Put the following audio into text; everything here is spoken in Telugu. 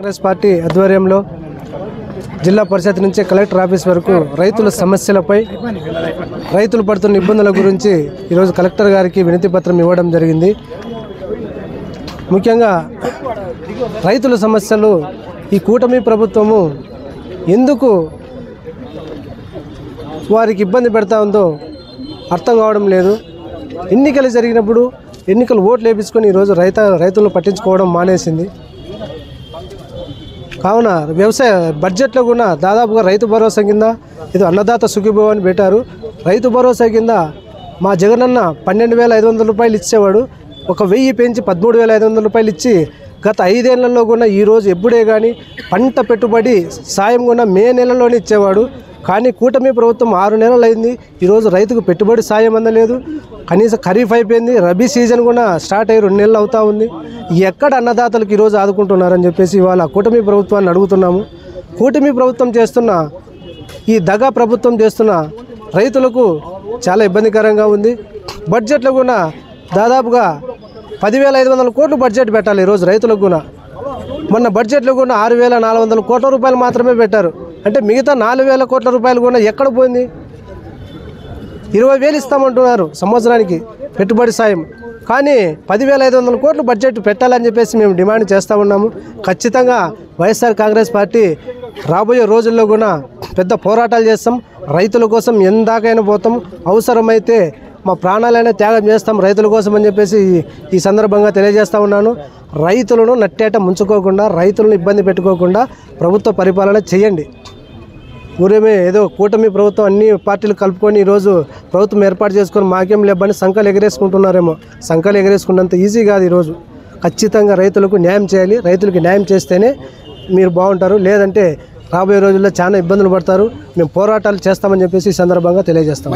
కాంగ్రెస్ పార్టీ ఆధ్వర్యంలో జిల్లా పరిషత్ నుంచి కలెక్టర్ ఆఫీస్ వరకు రైతుల సమస్యలపై రైతులు పడుతున్న ఇబ్బందుల గురించి ఈరోజు కలెక్టర్ గారికి వినతి పత్రం ఇవ్వడం జరిగింది. ముఖ్యంగా రైతుల సమస్యలు ఈ కూటమి ప్రభుత్వము ఎందుకు వారికి ఇబ్బంది పెడతా ఉందో అర్థం కావడం లేదు. ఎన్నికలు జరిగినప్పుడు ఎన్నికలు ఓట్లు వేయించుకొని ఈరోజు రైతులను పట్టించుకోవడం మానేసింది. కావున వ్యవసాయ బడ్జెట్లో కూడా దాదాపుగా రైతు భరోసా కింద ఇది అన్నదాత సుఖీభవ అని పెట్టారు. రైతు భరోసా కింద మా జగనన్న 12,500 రూపాయలు ఇచ్చేవాడు. 1,000 పెంచి 13,500 రూపాయలు ఇచ్చి గత 5 ఏళ్లలో కూడా ఈరోజు ఎప్పుడే కానీ పంట పెట్టుబడి సాయం కూడా మే నెలలోనే ఇచ్చేవాడు. కానీ కూటమి ప్రభుత్వం 6 నెలలు అయింది. ఈరోజు రైతుకు పెట్టుబడి సాయం అందలేదు. కనీసం ఖరీఫ్ అయిపోయింది, రబీ సీజన్ కూడా స్టార్ట్ అయ్యి 2 నెలలు అవుతా ఉంది. ఎక్కడ అన్నదాతలకు ఈరోజు ఆదుకుంటున్నారని చెప్పేసి ఇవాళ కూటమి ప్రభుత్వాన్ని అడుగుతున్నాము. కూటమి ప్రభుత్వం చేస్తున్న ఈ దగా ప్రభుత్వం చేస్తున్న రైతులకు చాలా ఇబ్బందికరంగా ఉంది. బడ్జెట్లో కూడా దాదాపుగా 10,500 కోట్లు బడ్జెట్ పెట్టాలి ఈరోజు రైతులకు కూడా. మొన్న బడ్జెట్లో కూడా 6,400 కోట్ల రూపాయలు మాత్రమే పెట్టారు. అంటే మిగతా 4,000 కోట్ల రూపాయలు కూడా ఎక్కడ పోయింది? 20,000 ఇస్తామంటున్నారు సంవత్సరానికి పెట్టుబడి సాయం. కానీ 10,500 కోట్లు బడ్జెట్ పెట్టాలని చెప్పేసి మేము డిమాండ్ చేస్తూ ఉన్నాము. ఖచ్చితంగా వైఎస్ఆర్ కాంగ్రెస్ పార్టీ రాబోయే రోజుల్లో కూడా పెద్ద పోరాటాలు చేస్తాం. రైతుల కోసం ఎందాకైనా పోతాం. అవసరమైతే మా ప్రాణాలైనా త్యాగం చేస్తాం రైతుల కోసం అని చెప్పేసి ఈ సందర్భంగా తెలియజేస్తూ ఉన్నాను. రైతులను నట్టేట ముంచుకోకుండా, రైతులను ఇబ్బంది పెట్టుకోకుండా ప్రభుత్వ పరిపాలన చేయండి. ఊరేమే ఏదో కూటమి ప్రభుత్వం అన్ని పార్టీలు కలుపుకొని ఈరోజు ప్రభుత్వం ఏర్పాటు చేసుకొని మాకేం లేబని సంకలు ఎగరేసుకుంటున్నారేమో. సంకలు ఎగరేసుకున్నంత ఈజీ కాదు. ఈరోజు ఖచ్చితంగా రైతులకు న్యాయం చేయాలి. రైతులకు న్యాయం చేస్తేనే మీరు బాగుంటారు. లేదంటే రాబోయే రోజుల్లో చాలా ఇబ్బందులు పడతారు. మేము పోరాటాలు చేస్తామని చెప్పేసి ఈ సందర్భంగా తెలియజేస్తాం.